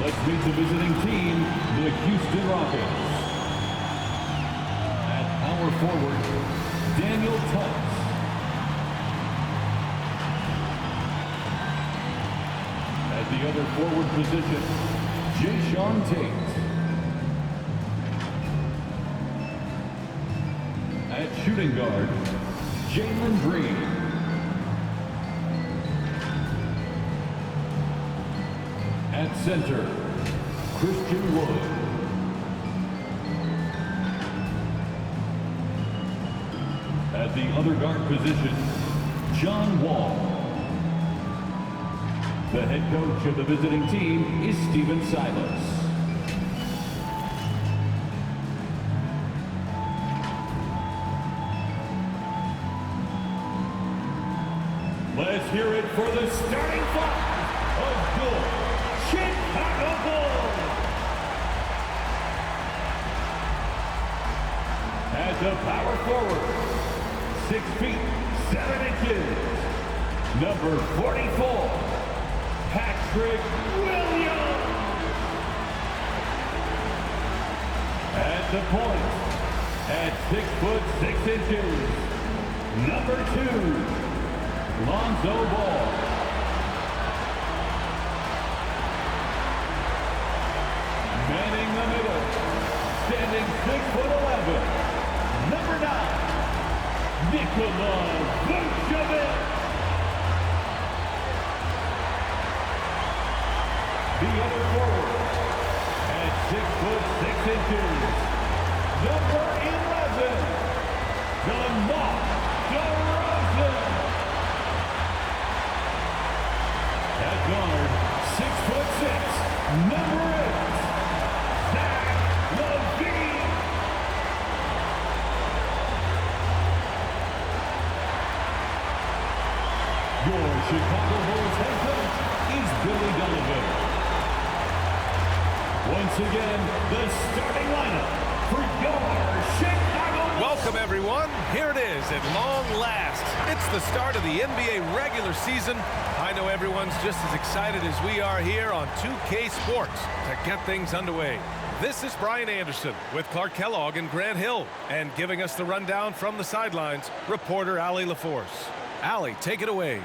Let's meet the visiting team, the Houston Rockets. At power forward, Daniel Tice. At the other forward position, Jayshawn Tate. At shooting guard, Jalen Green. At center, Christian Wood. At the other guard position, John Wall. The head coach of the visiting team is Stephen Silas. Let's hear it for the starting five of your Chicago Bulls. At the power forward, 6 feet, 7 inches, number 44, Patrick Williams. At the point, at 6 foot 6 inches, number 2, Lonzo Ball. Manning the middle, standing 6'11", number 9, Nikola Vucevic. The other forward, at 6 foot 6 inches, number 11, DeMar DeRozan. At guard, 6 foot 6, number 8. Your Chicago Bulls head coach is Billy Donovan. Once again, the starting lineup for your Chicago Bulls. Welcome, everyone. Here it is at long last. It's the start of the NBA regular season. I know everyone's just as excited as we are here on 2K Sports to get things underway. This is Brian Anderson with Clark Kellogg and Grant Hill. And giving us the rundown from the sidelines, reporter Allie LaForce. Allie, take it away.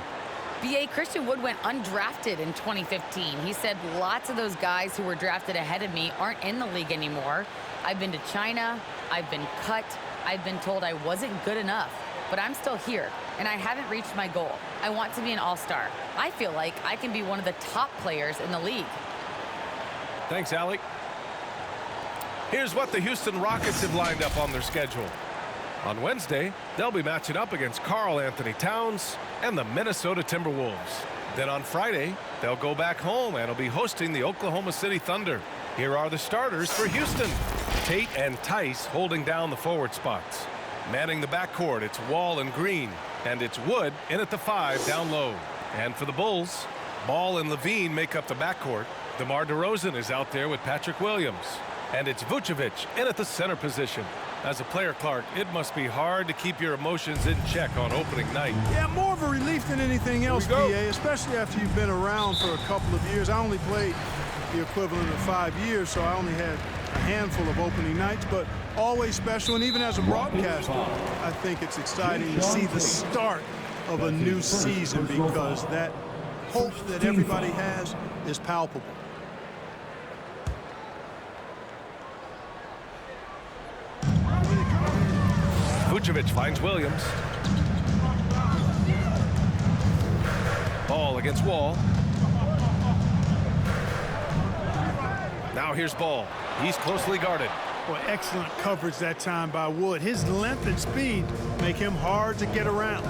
B.A. Christian Wood went undrafted in 2015. He said lots of those guys who were drafted ahead of me aren't in the league anymore. I've been to China, I've been cut, I've been told I wasn't good enough, but I'm still here, and I haven't reached my goal. I want to be an all-star. I feel like I can be one of the top players in the league. Thanks, Allie. Here's what the Houston Rockets have lined up on their schedule. On Wednesday, they'll be matching up against Karl Anthony Towns and the Minnesota Timberwolves. Then on Friday, they'll go back home and will be hosting the Oklahoma City Thunder. Here are the starters for Houston. Tate and Tice holding down the forward spots. Manning the backcourt, it's Wall and Green. And it's Wood in at the 5 down low. And for the Bulls, Ball and Levine make up the backcourt. DeMar DeRozan is out there with Patrick Williams. And it's Vucevic in at the center position. As a player, Clark, it must be hard to keep your emotions in check on opening night. Yeah, more of a relief than anything else, BA, especially after you've been around for a couple of years. I only played the equivalent of 5 years, so I only had a handful of opening nights, but always special. And even as a broadcaster, I think it's exciting to see the start of a new season because that hope that everybody has is palpable. Vucevic finds Williams. Ball against Wall. Now here's Ball. He's closely guarded. Boy, excellent coverage that time by Wood. His length and speed make him hard to get around.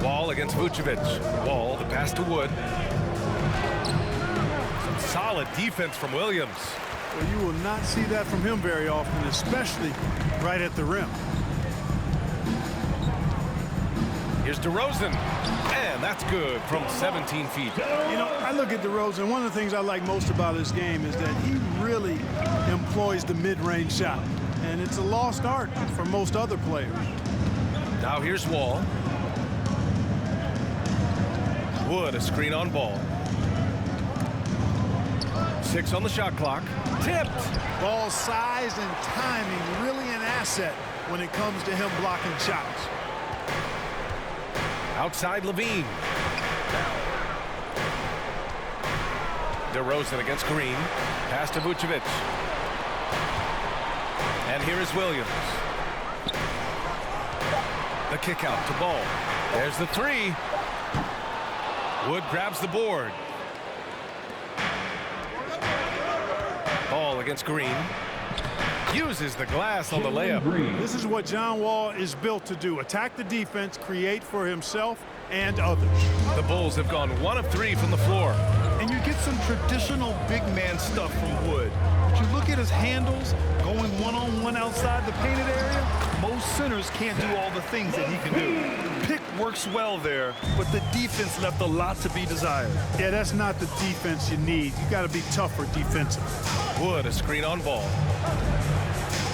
Wall against Vucevic. Wall, the pass to Wood. Some solid defense from Williams. Well, you will not see that from him very often, especially right at the rim. Here's DeRozan, and that's good from 17 feet. You know, I look at DeRozan, one of the things I like most about his game is that he really employs the mid-range shot, and it's a lost art for most other players. Now here's Wall. Wood, a screen on ball. 6 on the shot clock. Tipped. Ball size and timing really an asset when it comes to him blocking shots. Outside Levine. DeRozan against Green. Pass to Vucevic. And here is Williams. The kick out to Ball. There's the three. Wood grabs the board. Ball against Green. Uses the glass on the layup. This is what John Wall is built to do. Attack the defense, create for himself and others. The Bulls have gone 1 of 3 from the floor. And you get some traditional big man stuff from Wood. But you look at his handles, going one-on-one outside the painted area, most centers can't do all the things that he can do. Pick works well there, but the defense left a lot to be desired. Yeah, that's not the defense you need. You got to be tougher defensively. Wood, a screen on Ball.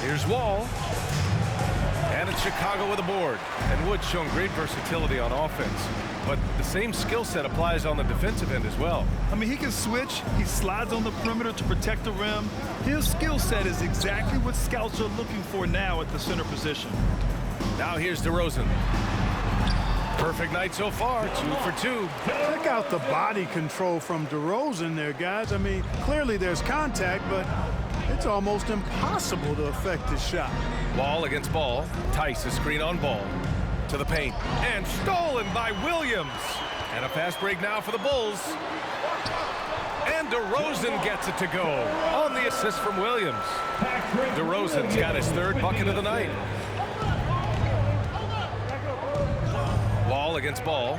Here's Wall. And it's Chicago with a board. And Wood's shown great versatility on offense. But the same skill set applies on the defensive end as well. I mean, he can switch. He slides on the perimeter to protect the rim. His skill set is exactly what scouts are looking for now at the center position. Now here's DeRozan. Perfect night so far, 2 for 2. Check out the body control from DeRozan there, guys. I mean, clearly there's contact, but it's almost impossible to affect his shot. Wall against Ball. Tice, a screen on Ball. To the paint. And stolen by Williams. And a fast break now for the Bulls. And DeRozan gets it to go on the assist from Williams. DeRozan's got his 3rd bucket of the night. Wall against Ball.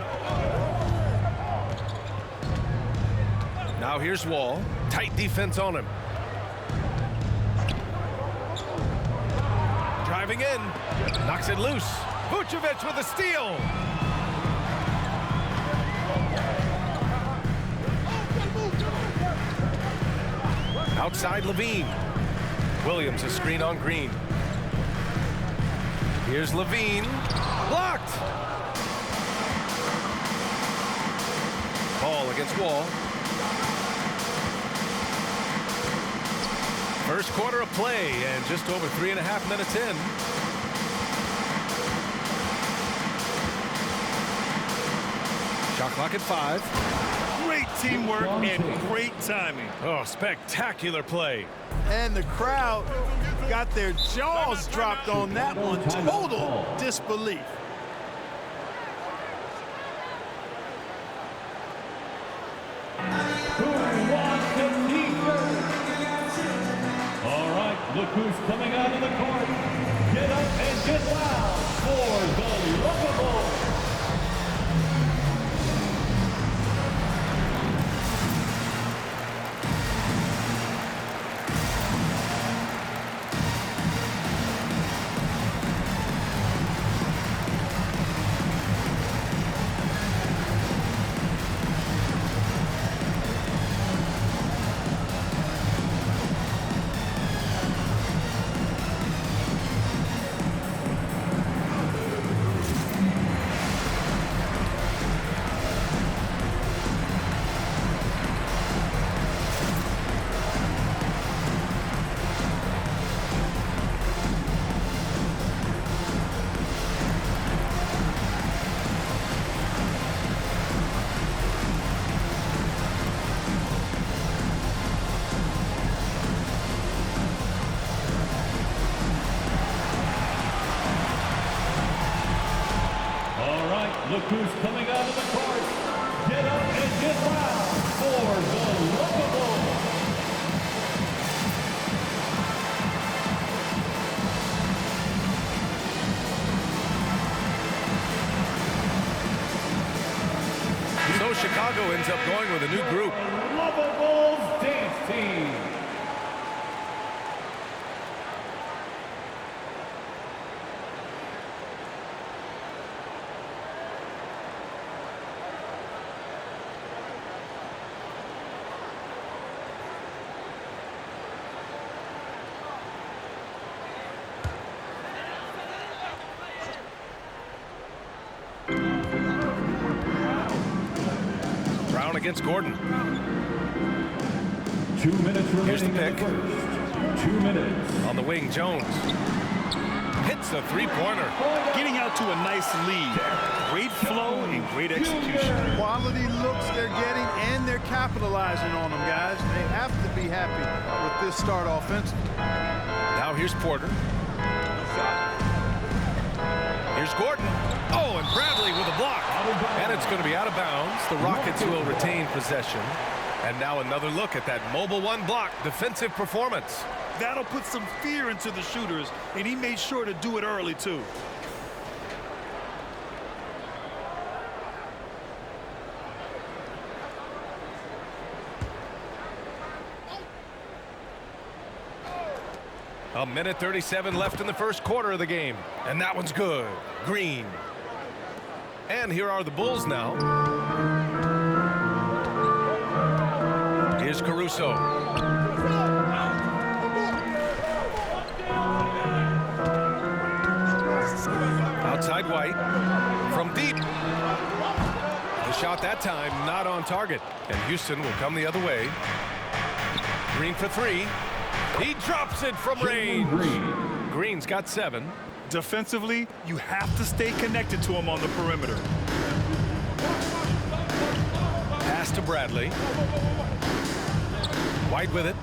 Now here's Wall. Tight defense on him. Driving in. Knocks it loose. Vucevic with a steal. Outside Levine. Williams, a screen on Green. Here's Levine. Blocked. Ball against Wall. First quarter of play and just over 3.5 minutes in. Shot clock at 5. Great teamwork and great timing. Oh, spectacular play. And the crowd got their jaws dropped on that one. Total disbelief. All right, look who's coming out of the court. Get up and get loud for the Lovable. Look who's coming out of the court. Get up and get loud for the Lovable. So Chicago ends up going with a new group. Lovable's dance team. Brown against Gordon. 2 minutes Here's the remaining pick. in the first. 2 minutes. On the wing, Jones hits a three-pointer. Getting out to a nice lead. Great flow and great execution. Quality looks they're getting, and they're capitalizing on them, guys. They have to be happy with this start offensively. Now here's Porter. Here's Gordon. Oh, and Bradley with a block. And it's going to be out of bounds. The Rockets will retain possession. And now another look at that mobile one block defensive performance. That'll put some fear into the shooters, and he made sure to do it early, too. A minute 37 left in the first quarter of the game. And that one's good. Green. And here are the Bulls now. Here's Caruso. Outside White. From deep. The shot that time not on target. And Houston will come the other way. Green for three. He drops it from range. Green's got 7. Defensively, you have to stay connected to him on the perimeter. Pass to Bradley. White with it.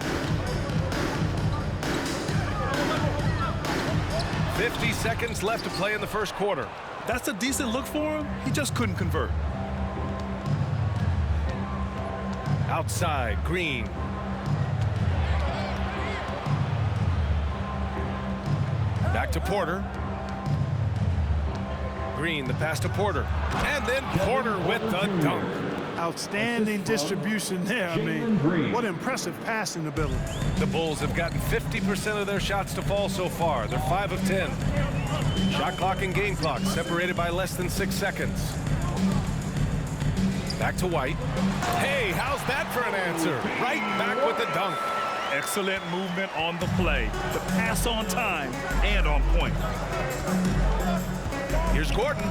50 seconds left to play in the first quarter. That's a decent look for him. He just couldn't convert. Outside, Green. Back to Porter. Green, the pass to Porter. And then Porter with the dunk. Outstanding distribution there. I mean, what impressive passing ability. The Bulls have gotten 50% of their shots to fall so far. They're 5 of 10. Shot clock and game clock separated by less than 6 seconds. Back to White. Hey, how's that for an answer? Right back with the dunk. Excellent movement on the play. The pass on time and on point. Here's Gordon.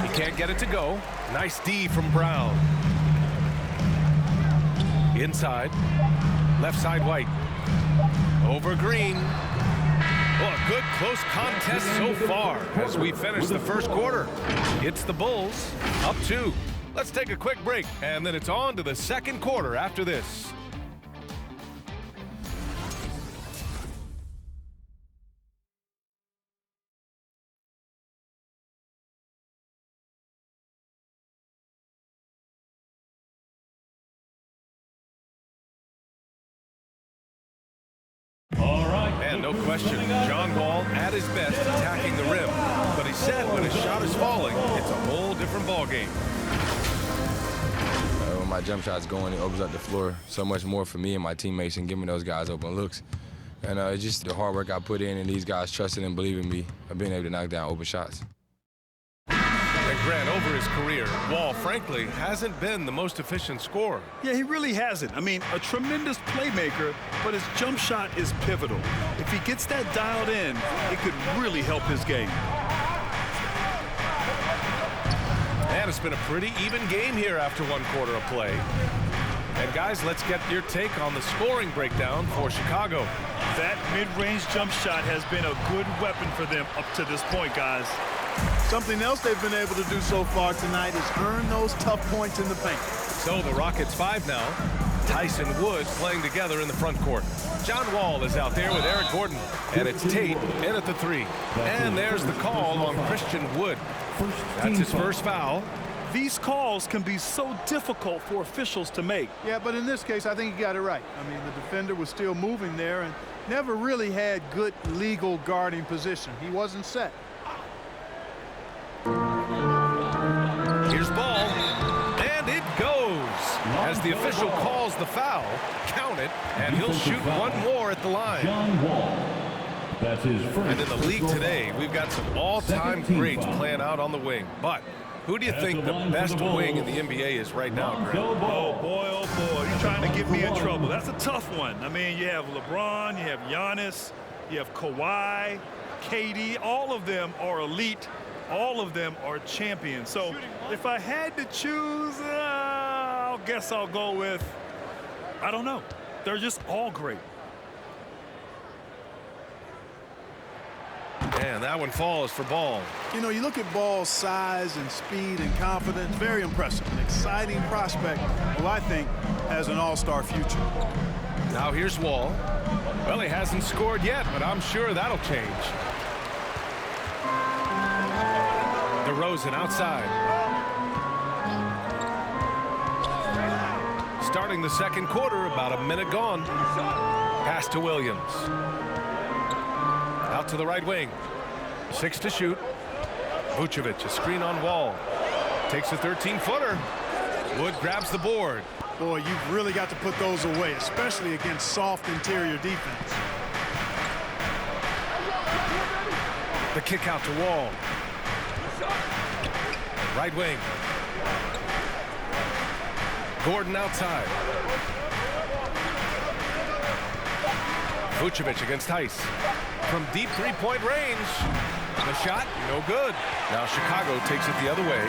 He can't get it to go. Nice D from Brown. Inside. Left side White. Over Green. Well, a good close contest so far as we finish the first quarter. It's the Bulls up 2. Let's take a quick break, and then it's on to the second quarter after this. And no question, John Wall at his best attacking the rim. But he said when his shot is falling, it's a whole different ballgame. When my jump shot's going, it opens up the floor so much more for me and my teammates and giving those guys open looks. And it's just the hard work I put in and these guys trusting and believing me of being able to knock down open shots. And Grant, over his career, Wall, frankly, hasn't been the most efficient scorer. Yeah, he really hasn't. I mean, a tremendous playmaker, but his jump shot is pivotal. If he gets that dialed in, it could really help his game. And it's been a pretty even game here after 1 quarter of play. And guys, let's get your take on the scoring breakdown for Chicago. That mid-range jump shot has been a good weapon for them up to this point, guys. Something else they've been able to do so far tonight is earn those tough points in the paint. So the Rockets 5 now. Tyson Woods playing together in the front court. John Wall is out there with Eric Gordon. And it's Tate in at the 3. And there's the call on Christian Wood. That's his first foul. These calls can be so difficult for officials to make. Yeah, but in this case, I think he got it right. I mean, the defender was still moving there and never really had good legal guarding position. He wasn't set. Here's ball, and it goes. As the official calls the foul, count it, and he'll shoot 1 more at the line. John Wall. That's his first. And in the league today, we've got some all-time greats playing out on the wing. But who do you think the best wing in the NBA is right now, Grant? Oh, boy, you're trying to get me in trouble. That's a tough one. I mean, you have LeBron, you have Giannis, you have Kawhi, KD. All of them are elite. All of them are champions. So if I had to choose, guess I'll go with, I don't know. They're just all great. And that one falls for Ball. You know, you look at Ball's size and speed and confidence, very impressive. An exciting prospect who I think has an all-star future. Now here's Wall. Well, he hasn't scored yet, but I'm sure that'll change. DeRozan outside. Starting the second quarter, about a minute gone. Pass to Williams. Out to the right wing. 6 to shoot. Vucevic, a screen on Wall. Takes a 13-footer. Wood grabs the board. Boy, you've really got to put those away, especially against soft interior defense. The kick out to Wall. Right wing. Gordon outside. Vucevic against Tice. From deep three-point range. The shot, no good. Now Chicago takes it the other way.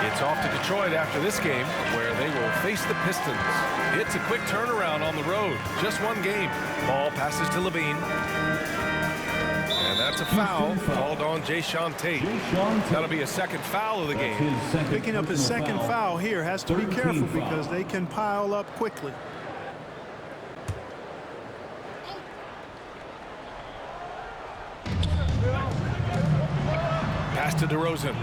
It's off to Detroit after this game, where they will face the Pistons. It's a quick turnaround on the road. Just one game. Ball passes to Levine. And that's a foul called on Jayshawn Tate. That'll be a second foul of the game. Picking up his second foul here, has to be careful because they can pile up quickly. Pass to DeRozan.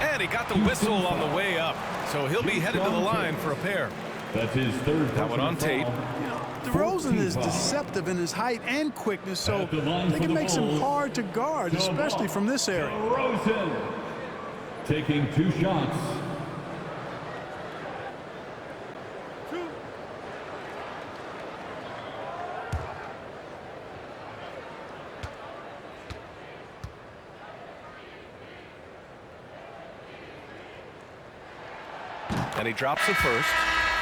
And he got the whistle on the way up. So he'll be headed to the line for a pair. That's his third. That one on Tate. DeRozan is deceptive in his height and quickness, so I think it makes him hard to guard, especially from this area. DeRozan taking 2 shots. And he drops the first.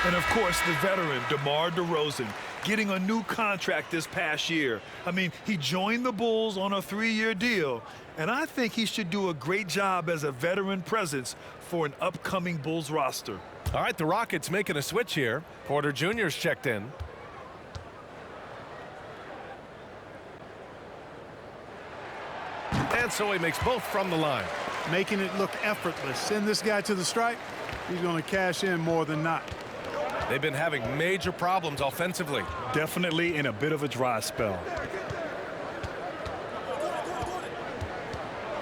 And, of course, the veteran, DeMar DeRozan, getting a new contract this past year. I mean, he joined the Bulls on a 3-year deal, and I think he should do a great job as a veteran presence for an upcoming Bulls roster. All right, the Rockets making a switch here. Porter Jr.'s checked in. And so he makes both from the line. Making it look effortless. Send this guy to the stripe. He's going to cash in more than not. They've been having major problems offensively. Definitely in a bit of a dry spell.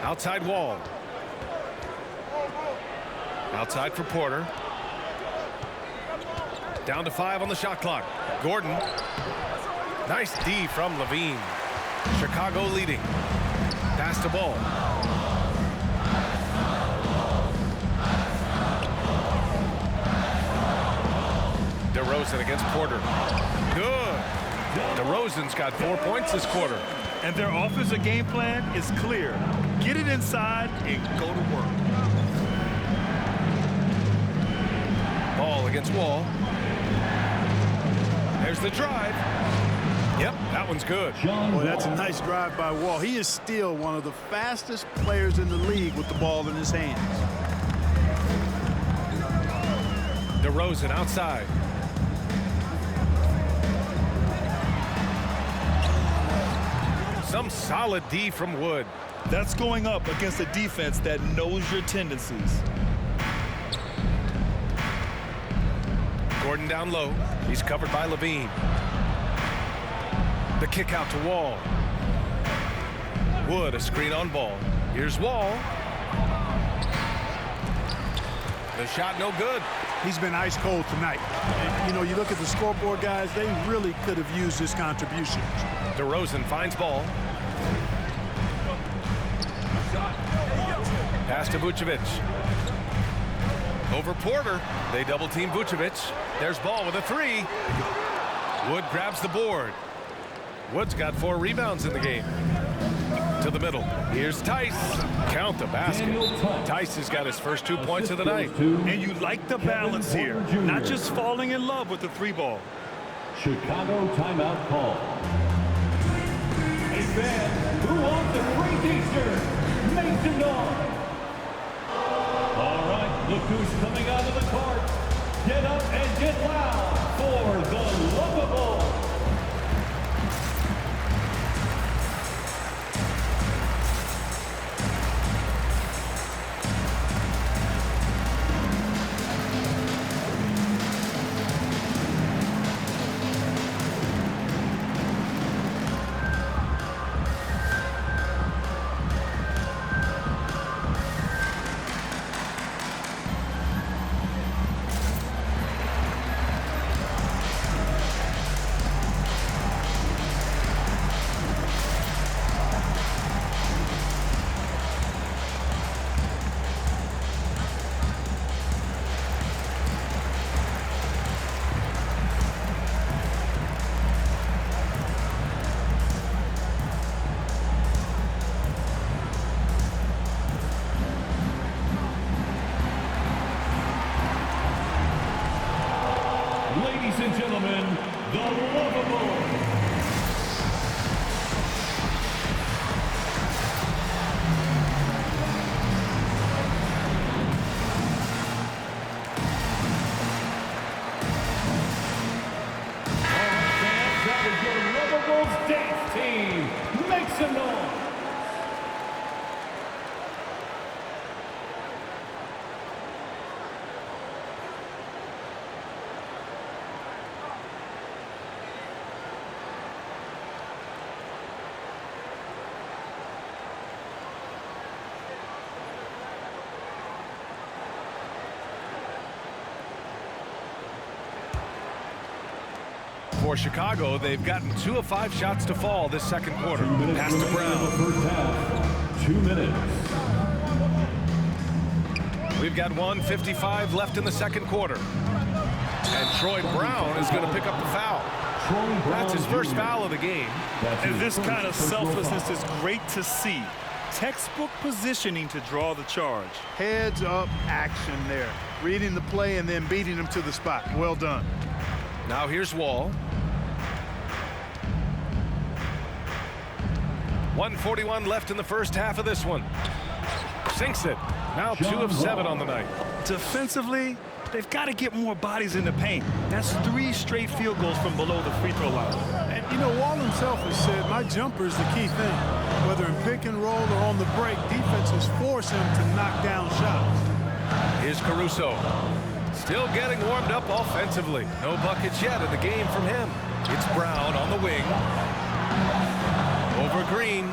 Outside Wall. Outside for Porter. Down to 5 on the shot clock. Gordon. Nice D from Levine. Chicago leading. Pass to Ball. DeRozan against Porter. Good. DeRozan's got 4 points this quarter. And their offensive game plan is clear. Get it inside and go to work. Ball against Wall. There's the drive. Yep, that one's good. Boy, that's a nice drive by Wall. He is still one of the fastest players in the league with the ball in his hands. DeRozan outside. Some solid D from Wood. That's going up against a defense that knows your tendencies. Gordon down low. He's covered by Levine. The kick out to Wall. Wood, a screen on Ball. Here's Wall. The shot no good. He's been ice cold tonight. And, you know, you look at the scoreboard, guys, they really could have used his contribution. DeRozan finds Ball. Pass to Vucevic. Over Porter. They double team Vucevic. There's Ball with a 3. Wood grabs the board. Wood's got 4 rebounds in the game. To the middle. Here's Tice. Count the basket. Tice has got his first 2 points of the night. And you like the balance here. Not just falling in love with the 3-ball. Chicago timeout call. Hey fans, who wants Great Eastern, Mason North. All right, look who's coming out of the cart. Get up and get loud for the Lovable. Ladies and gentlemen, the Lovable. All right, fans, that is your Lovable's dance team. Make some noise. For Chicago, they've gotten 2 of 5 shots to fall this second quarter. Pass to Brown. First half, 2 minutes. We've got 1:55 left in the second quarter. And Troy Brown is going to pick up the foul. That's his first foul of the game. And this kind of selflessness is great to see. Textbook positioning to draw the charge. Heads up action there. Reading the play and then beating them to the spot. Well done. Now here's Wall. 1:41 left in the first half of this one. Sinks it. Now 2 of 7 on the night. Defensively, they've got to get more bodies in the paint. That's 3 straight field goals from below the free throw line. And, you know, Wall himself has said, my jumper is the key thing. Whether in pick and roll or on the break, defenses force him to knock down shots. Here's Caruso. Still getting warmed up offensively. No buckets yet in the game from him. It's Brown on the wing. Over Green.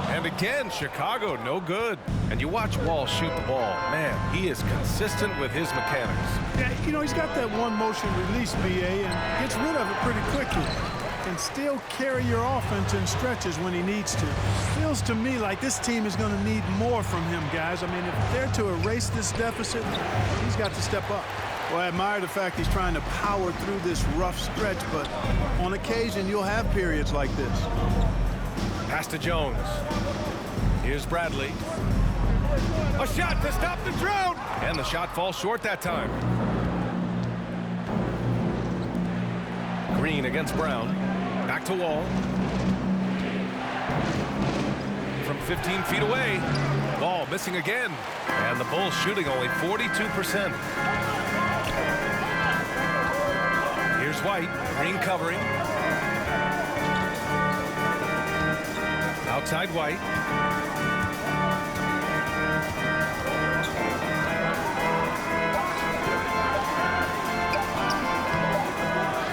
And again, Chicago no good. And you watch Wall shoot the ball. Man, he is consistent with his mechanics. Yeah, you know, he's got that one motion release, BA, and gets rid of it pretty quickly. Can still carry your offense in stretches when he needs to. Feels to me like this team is going to need more from him, guys. I mean, if they're to erase this deficit, he's got to step up. Well, I admire the fact he's trying to power through this rough stretch, but on occasion you'll have periods like this. Pass to Jones. Here's Bradley. A shot to stop the drought. And the shot falls short that time. Green against Brown. Back to Wall. From 15 feet away. Wall missing again. And the Bulls shooting only 42%. Here's White. Green covering. Outside White.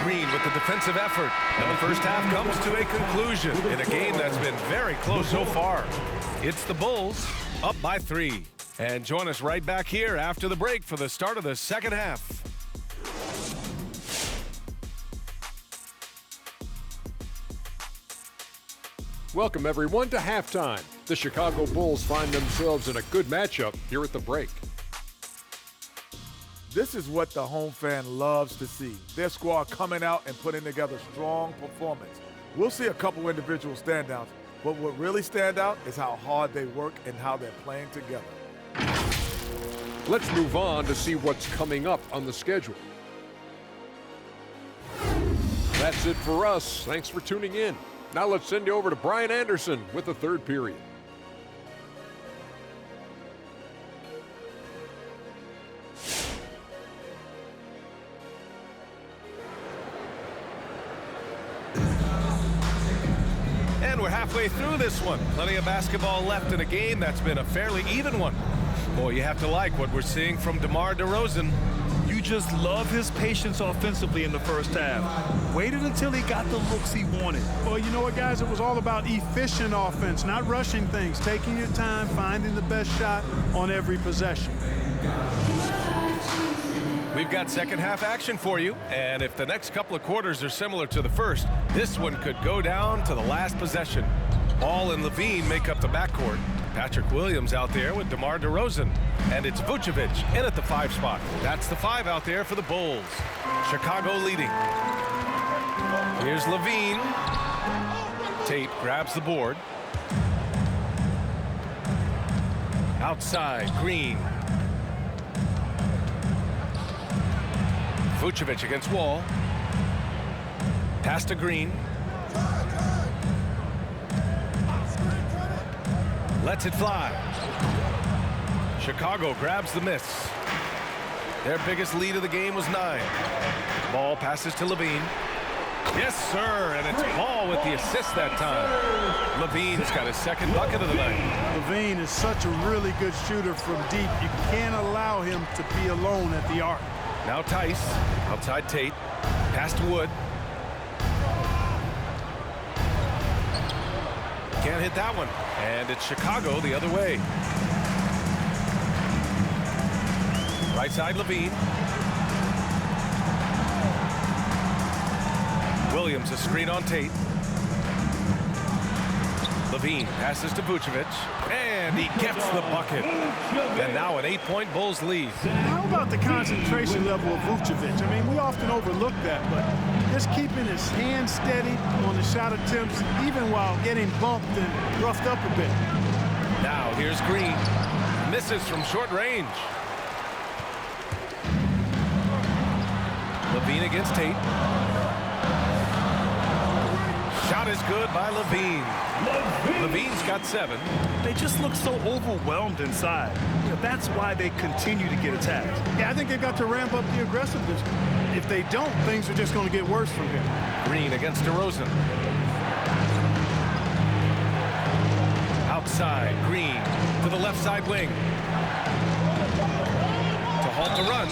Green with the defensive effort. And the first half comes to a conclusion in a game that's been very close so far. It's the Bulls up by 3. And join us right back here after the break for the start of the second half. Welcome, everyone, to halftime. The Chicago Bulls find themselves in a good matchup here at the break. This is what the home fan loves to see. Their squad coming out and putting together strong performance. We'll see a couple individual standouts, but what really stand out is how hard they work and how they're playing together. Let's move on to see what's coming up on the schedule. That's it for us. Thanks for tuning in. Now let's send you over to Brian Anderson with the third period. And we're halfway through this one. Plenty of basketball left in a game that's been a fairly even one. Boy, you have to like what we're seeing from DeMar DeRozan. You just love his patience offensively in the first half. Waited until he got the looks he wanted. Well, you know what, guys? It was all about efficient offense, not rushing things, taking your time, finding the best shot on every possession. We've got second half action for you, and if the next couple of quarters are similar to the first, this one could go down to the last possession. Ball and Levine make up the backcourt. Patrick Williams out there with DeMar DeRozan, and it's Vucevic in at the 5 spot. That's the 5 out there for the Bulls. Chicago leading. Here's Levine. Tate grabs the board. Outside, Green. Vucevic against Wall. Pass to Green. Lets it fly. Chicago grabs the miss. Their biggest lead of the game was 9. Ball passes to Levine. Yes, sir, and it's Ball with the assist that time. Levine's got his second bucket of the night. Levine is such a really good shooter from deep. You can't allow him to be alone at the arc. Now Tice, outside Tate, pass to Wood. Can't hit that one, and it's Chicago the other way. Right side, Levine. Williams, a screen on Tate. Levine passes to Vucevic, and he gets the bucket. And now an 8-point Bulls lead. How about the concentration level of Vucevic? I mean, we often overlook that, but just keeping his hands steady on the shot attempts, even while getting bumped and roughed up a bit. Now here's Green. Misses from short range. Levine against Tate. Shot is good by Levine. Levine's got 7. They just look so overwhelmed inside. You know, that's why they continue to get attacked. Yeah, I think they've got to ramp up the aggressiveness. If they don't, things are just going to get worse from here. Green against DeRozan. Outside, Green to the left side wing. To halt the run.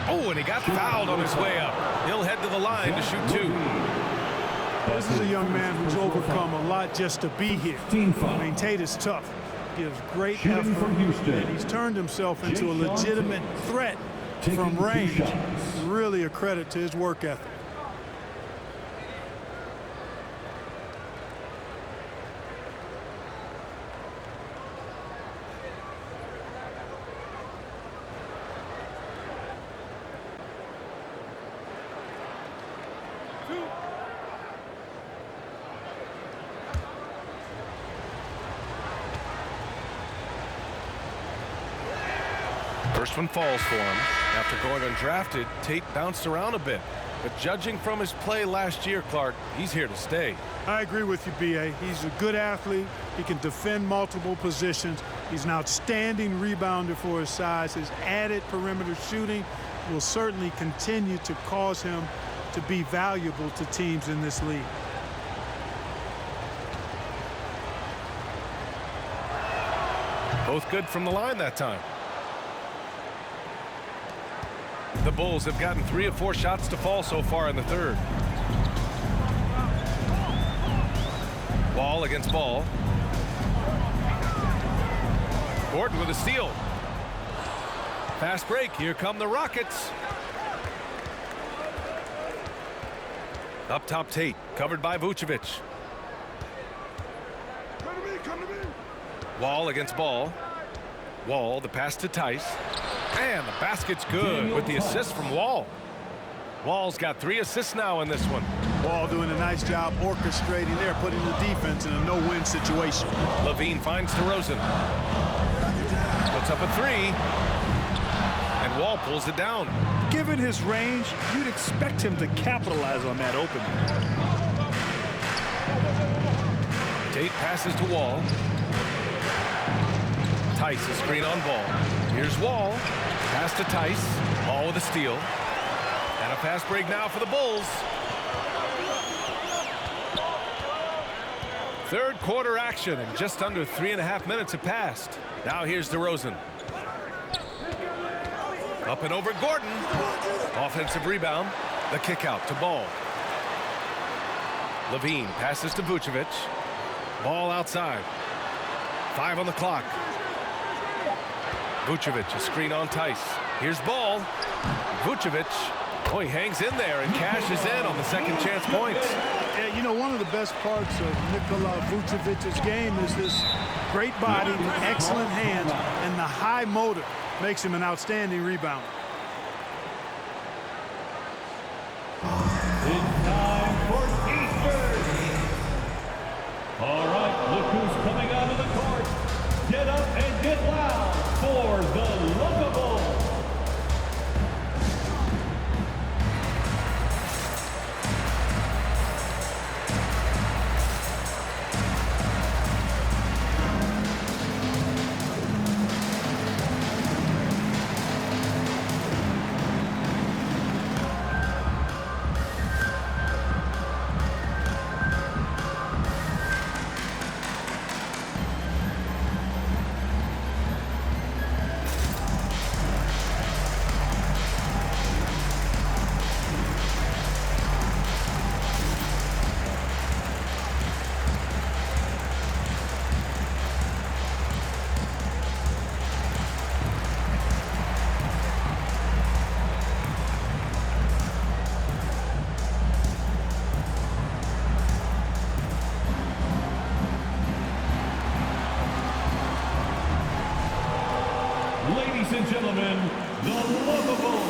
Oh, and he got fouled on his way up. He'll head to the line to shoot 2. This is a young man who's overcome a lot just to be here. I mean, Tate is tough. Gives great effort, and he's turned himself into a legitimate threat from range. Really a credit to his work ethic. First one falls for him. After going undrafted, Tate bounced around a bit. But judging from his play last year, Clark, he's here to stay. I agree with you, B.A. He's a good athlete. He can defend multiple positions. He's an outstanding rebounder for his size. His added perimeter shooting will certainly continue to cause him to be valuable to teams in this league. Both good from the line that time. The Bulls have gotten 3 of 4 shots to fall so far in the third. Wall against Ball. Gordon with a steal. Fast break. Here come the Rockets. Up top, Tate. Covered by Vucevic. Wall against Ball. Wall, the pass to Tice. And the basket's good with the assist from Wall. Wall's got 3 assists now in this one. Wall doing a nice job orchestrating there, putting the defense in a no-win situation. Levine finds DeRozan. Puts up a 3. And Wall pulls it down. Given his range, you'd expect him to capitalize on that opening. Tate passes to Wall. Tice, a screen on Ball. Here's Wall. Pass to Tice. Ball with a steal. And a fast break now for the Bulls. Third quarter action, and just under 3.5 minutes have passed. Now here's DeRozan. Up and over Gordon. Offensive rebound. The kick out to Ball. Levine passes to Vucevic. Ball outside. 5 on the clock. Vucevic, a screen on Tice. Here's Ball. Vucevic. Oh, he hangs in there and cashes in on the second chance points. Yeah, you know, one of the best parts of Nikola Vucevic's game is this great body, excellent hands, and the high motor makes him an outstanding rebounder. It's time for Eastern. All right, look who's coming out of the court. Get up and get loud for the Lookable. Ladies and gentlemen, the Lookable.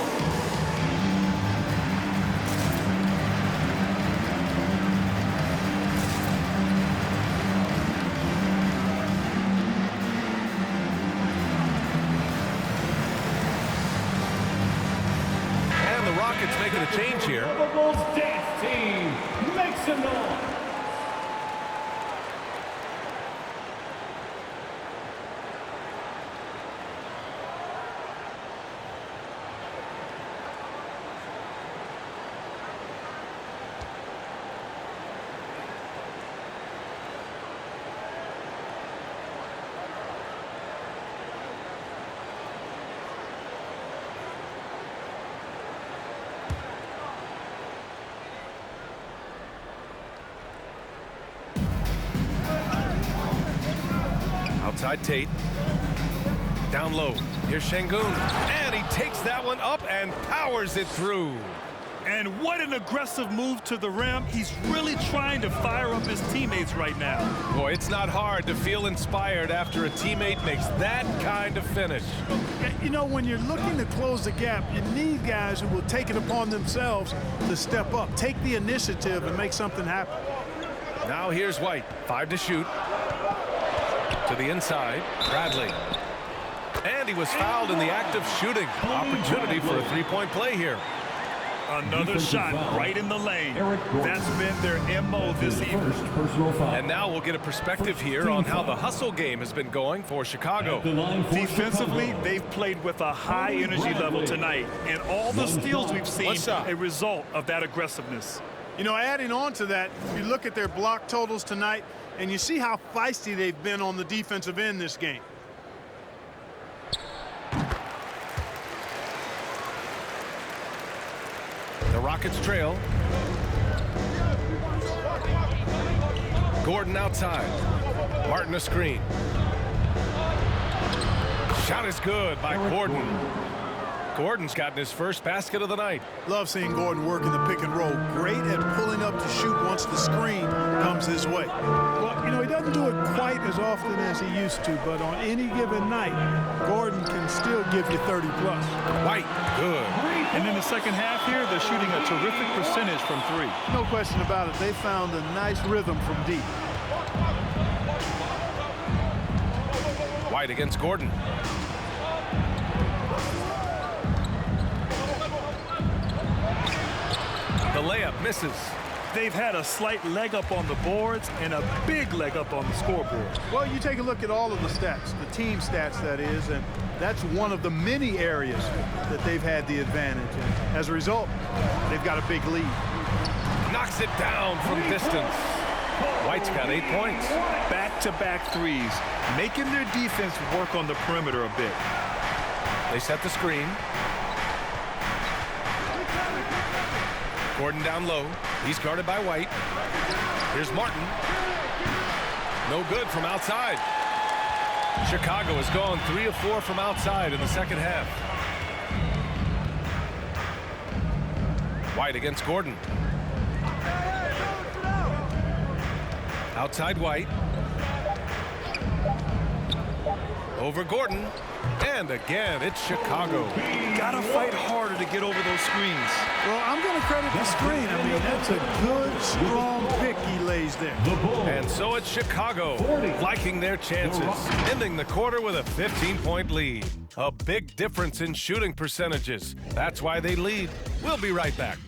And the Rockets making a change here. Lookable's dance team. Make some noise. Outside Tate. Down low. Here's Şengün. And he takes that one up and powers it through. And what an aggressive move to the rim. He's really trying to fire up his teammates right now. Boy, it's not hard to feel inspired after a teammate makes that kind of finish. You know, when you're looking to close the gap, you need guys who will take it upon themselves to step up, take the initiative, and make something happen. Now here's White. 5 to shoot. To the inside. Bradley. And he was fouled in the act of shooting. Opportunity for a three-point play here. Another shot right in the lane. That's been their MO this evening. And now we'll get a perspective here on how the hustle game has been going for Chicago. Defensively, they've played with a high energy level tonight. And all the steals we've seen, a result of that aggressiveness. You know, adding on to that, you look at their block totals tonight, and you see how feisty they've been on the defensive end this game. The Rockets trail. Gordon outside. Martin a screen. Shot is good by Gordon. Gordon's gotten his first basket of the night. Love seeing Gordon work in the pick and roll. Great at pulling up to shoot once the screen comes his way. Well, you know, he doesn't do it quite as often as he used to, but on any given night, Gordon can still give you 30 plus. White, good. And in the second half here, they're shooting a terrific percentage from three. No question about it. They found a nice rhythm from deep. White against Gordon. The layup misses. They've had a slight leg up on the boards and a big leg up on the scoreboard. Well, you take a look at all of the stats, the team stats that is, and that's one of the many areas that they've had the advantage. And as a result, they've got a big lead. Knocks it down from distance. White's got 8 points. Back-to-back threes, making their defense work on the perimeter a bit. They set the screen. Gordon down low. He's guarded by White. Here's Martin. No good from outside. Chicago has gone 3 of 4 from outside in the second half. White against Gordon. Outside White. Over Gordon. And again, it's Chicago. Gotta fight harder to get over those screens. Well, I'm going to credit the screen. I mean, that's a good, strong pick he lays there. And so it's Chicago liking their chances, ending the quarter with a 15-point lead. A big difference in shooting percentages. That's why they lead. We'll be right back.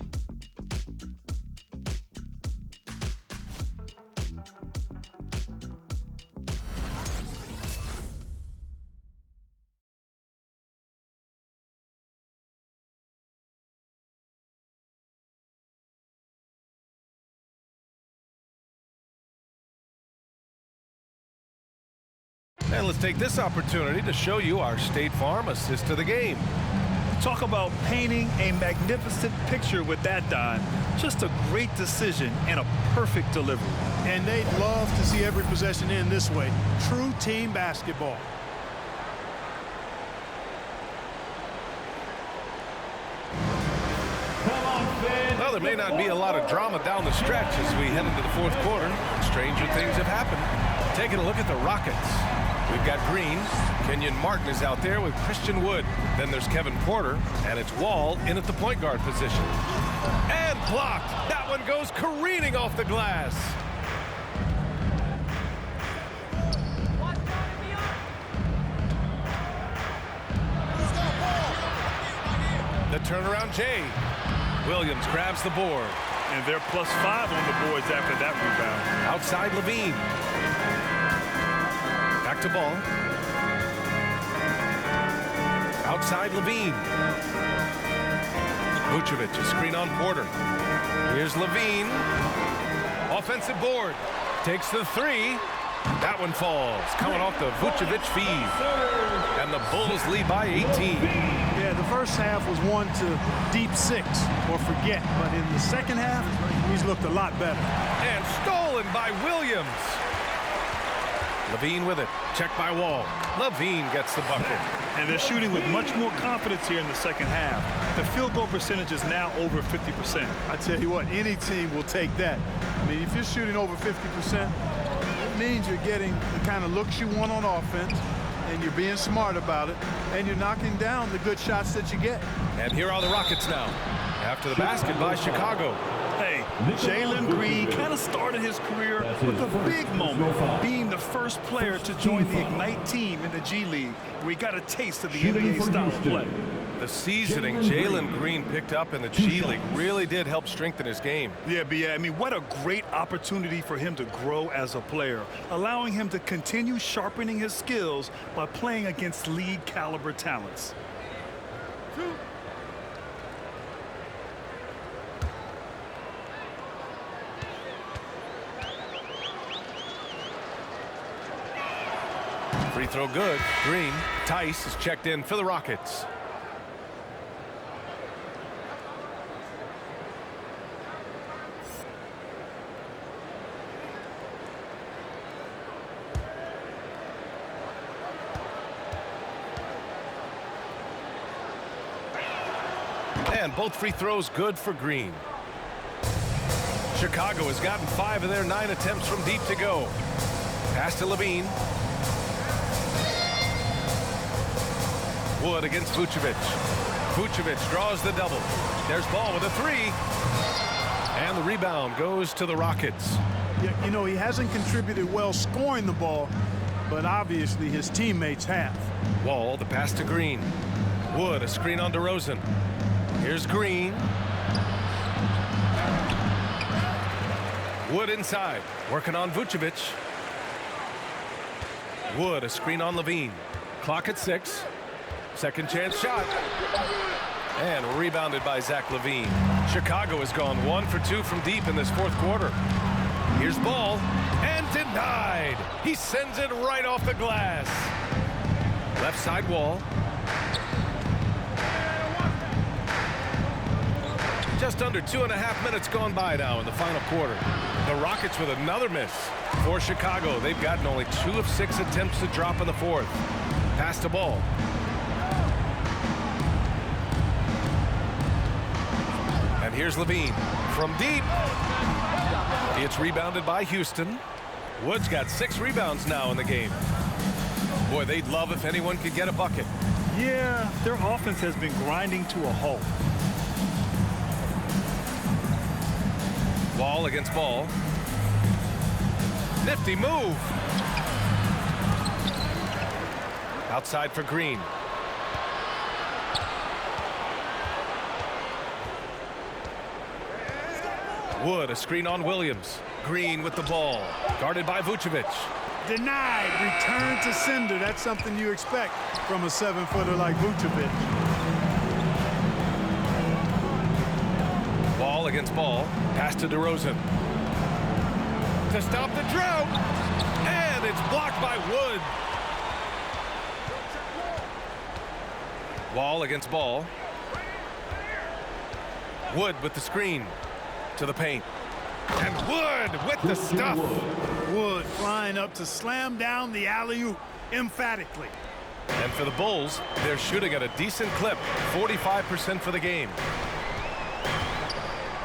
And let's take this opportunity to show you our State Farm assist to the game. Talk about painting a magnificent picture with that, Don. Just a great decision and a perfect delivery. And they'd love to see every possession end this way. True team basketball. Well, there may not be a lot of drama down the stretch as we head into the fourth quarter. Stranger things have happened. Taking a look at the Rockets. We've got Green. Kenyon Martin is out there with Christian Wood. Then there's Kevin Porter, and it's Wall in at the point guard position. And blocked. That one goes careening off the glass. The turnaround Jay. Williams grabs the board. And they're +5 on the boards after that rebound. Outside Levine. Back to ball. Outside Levine. Vucevic, a screen on Porter. Here's Levine. Offensive board. Takes the three. That one falls. Coming off the Vucevic feed. And the Bulls lead by 18. Yeah, the first half was one to deep 6 or forget. But in the second half, he's looked a lot better. And stolen by Williams. Levine with it. Checked by Wall. Levine gets the bucket. And they're shooting with much more confidence here in the second half. The field goal percentage is now over 50%. I tell you what, any team will take that. I mean, if you're shooting over 50%, it means you're getting the kind of looks you want on offense, and you're being smart about it, and you're knocking down the good shots that you get. And here are the Rockets now. After the basket by Chicago. Hey, Jalen Green kind of started his career with a big moment, being the first player to join the Ignite team in the G League, where he got a taste of the NBA style of play. The seasoning Jalen Green picked up in the G League really did help strengthen his game. Yeah, I mean, what a great opportunity for him to grow as a player, allowing him to continue sharpening his skills by playing against league caliber talents. Free throw good. Green. Tice is checked in for the Rockets. And both free throws good for Green. Chicago has gotten 5 of their 9 attempts from deep to go. Pass to Levine. Wood against Vucevic. Vucevic draws the double. There's Ball with a 3. And the rebound goes to the Rockets. Yeah, you know, he hasn't contributed well scoring the ball, but obviously his teammates have. Wall, the pass to Green. Wood, a screen on DeRozan. Here's Green. Wood inside, working on Vucevic. Wood, a screen on Levine. Clock at 6. Second chance shot. And rebounded by Zach LaVine. Chicago has gone 1 for 2 from deep in this fourth quarter. Here's ball, and denied. He sends it right off the glass. Left side wall. Just under 2.5 minutes gone by now in the final quarter. The Rockets with another miss. For Chicago, they've gotten only 2 of 6 attempts to drop in the fourth. Pass the ball. And here's Levine from deep. It's rebounded by Houston. Wood's got 6 rebounds now in the game. Boy, they'd love if anyone could get a bucket. Yeah, their offense has been grinding to a halt. Wall against ball. Nifty move. Outside for Green. Wood, a screen on Williams. Green with the ball. Guarded by Vucevic. Denied. Return to sender. That's something you expect from a 7-footer like Vucevic. Wall against ball. Pass to DeRozan. To stop the drought. And it's blocked by Wood. Wall against ball. Wood with the screen. To the paint. And Wood with the stuff. Wood flying up to slam down the alley-oop emphatically. And for the Bulls, they're shooting at a decent clip. 45% for the game.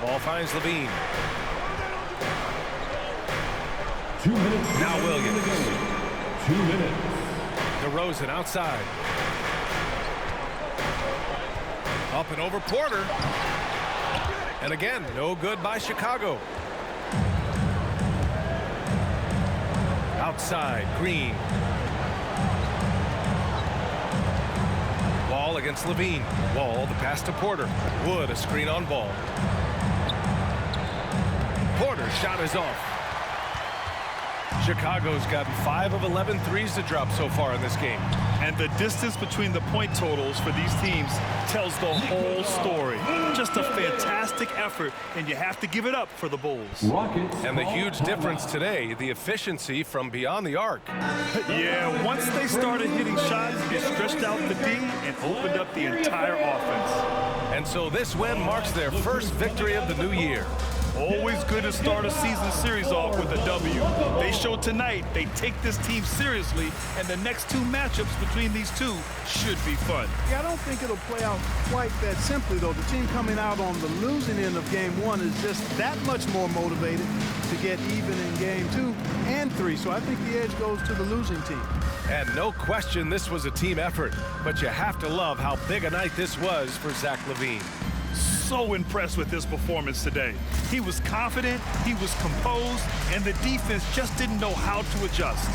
Ball finds Levine. 2 minutes. Now Williams. 2 minutes. DeRozan outside. Up and over Porter. And again, no good by Chicago. Outside, Green. Wall against Levine. Wall, the pass to Porter. Wood, a screen on ball. Porter's shot is off. Chicago's gotten 5 of 11 threes to drop so far in this game. And the distance between the point totals for these teams tells the whole story. Just a fantastic effort, and you have to give it up for the Bulls. Rockets. And the huge difference today, the efficiency from beyond the arc. Yeah, once they started hitting shots, it stretched out the D and opened up the entire offense. And so this win marks their first victory of the new year. Always good to start a season series off with a W. They showed tonight they take this team seriously, and the next 2 matchups between these two should be fun. Yeah, I don't think it'll play out quite that simply, though. The team coming out on the losing end of game 1 is just that much more motivated to get even in game 2 and 3. So I think the edge goes to the losing team. And no question this was a team effort, but you have to love how big a night this was for Zach LaVine. So impressed with his performance today. He was confident, he was composed, and the defense just didn't know how to adjust.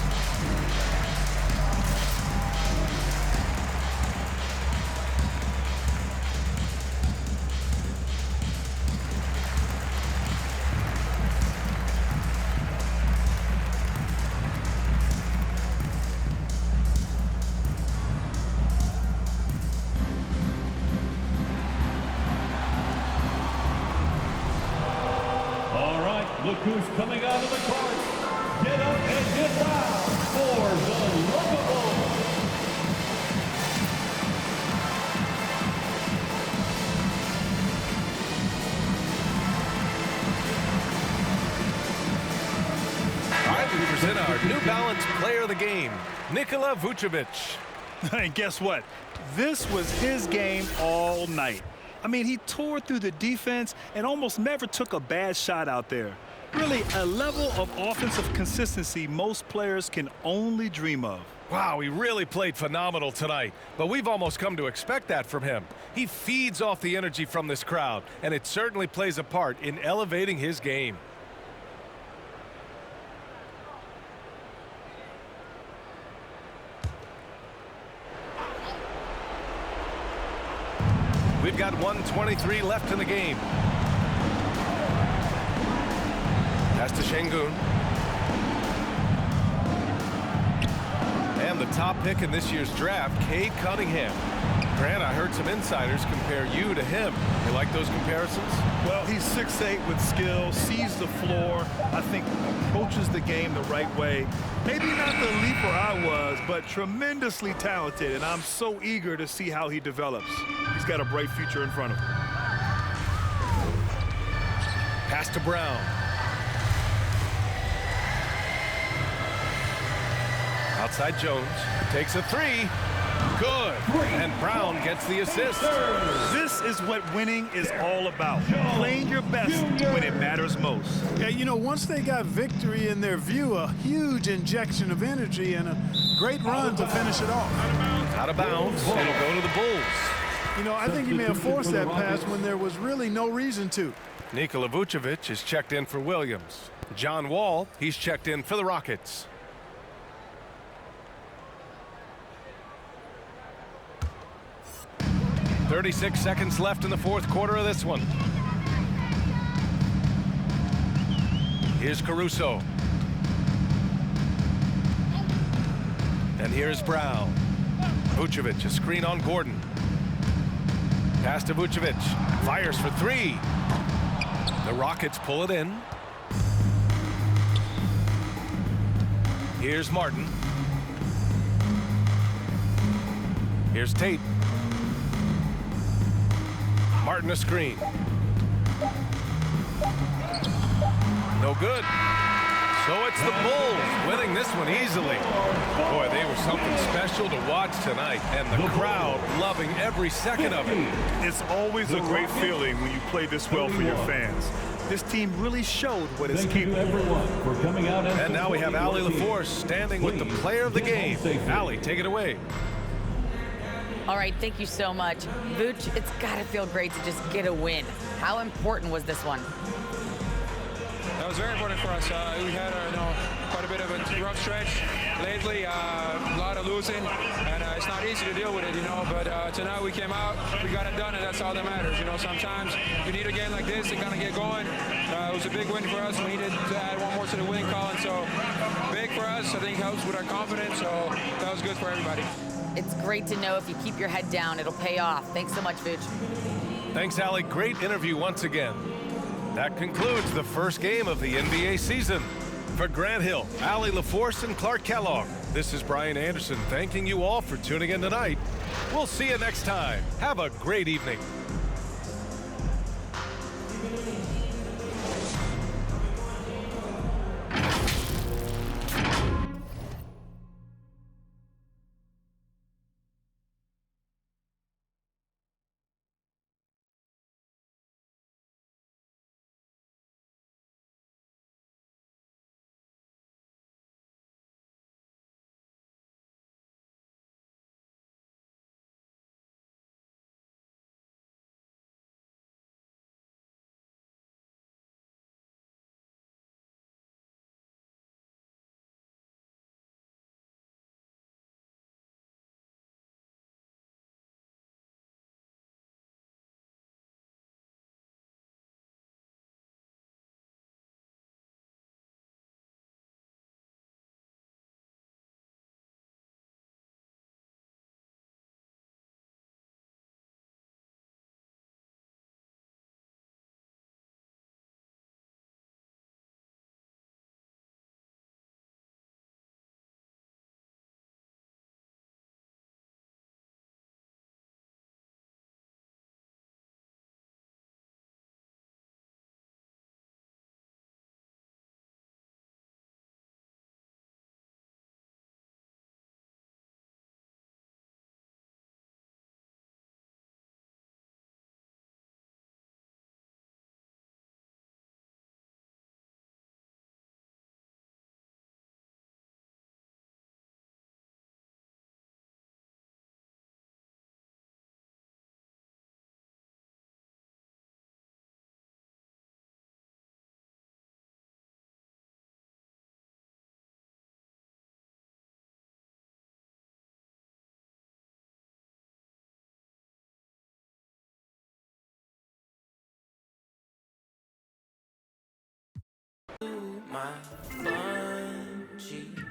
Look who's coming out of the court. Get up and get loud for the Lovable. All right, we present our New Balance Player of the Game, Nikola Vucevic. And guess what? This was his game all night. I mean, he tore through the defense and almost never took a bad shot out there. Really, a level of offensive consistency most players can only dream of. Wow, he really played phenomenal tonight, but we've almost come to expect that from him. He feeds off the energy from this crowd, and it certainly plays a part in elevating his game. We've got 1:23 left in the game. Pass to Şengün. And the top pick in this year's draft, Cade Cunningham. Grant, I heard some insiders compare you to him. You like those comparisons? Well, he's 6'8" with skill, sees the floor, I think approaches the game the right way. Maybe not the leaper I was, but tremendously talented, and I'm so eager to see how he develops. He's got a bright future in front of him. Pass to Brown. Outside Jones. Takes a three. Good. And Brown gets the assist. This is what winning is all about. Playing your best when it matters most. Yeah, you know, once they got victory in their view, a huge injection of energy and a great run to finish it off. Out of bounds. It'll go to the Bulls. You know, I think he may have forced that pass when there was really no reason to. Nikola Vucevic is checked in for Williams. John Wall, he's checked in for the Rockets. "36 seconds left in the fourth quarter of this one. Here's Caruso. And here's Brown. Vucevic, a screen on Gordon. Pass to Vucevic. Fires for three. The Rockets pull it in. Here's Martin. Here's Tate. Martin a screen. No good. So it's the Bulls winning this one easily. Boy, they were something special to watch tonight, and the crowd loving every second of it. It's always a great feeling when you play this well for your fans. This team really showed what it's capable of. Everyone for coming out. And now we have Allie LaForce standing with the player of the game. Allie, take it away. All right, thank you so much. Vooch, it's got to feel great to just get a win. How important was this one? That was very important for us. We had quite a bit of a rough stretch lately, a lot of losing, and it's not easy to deal with it, but tonight we came out, we got it done, and that's all that matters. Sometimes you need a game like this to kind of get going. It was a big win for us. We needed to add one more to the winning column, so big for us. I think helps with our confidence, so that was good for everybody. It's great to know if you keep your head down, it'll pay off. Thanks so much, Vooch. Thanks, Allie. Great interview once again. That concludes the first game of the NBA season. For Grant Hill, Allie LaForce, and Clark Kellogg, this is Brian Anderson thanking you all for tuning in tonight. We'll see you next time. Have a great evening. my bungee.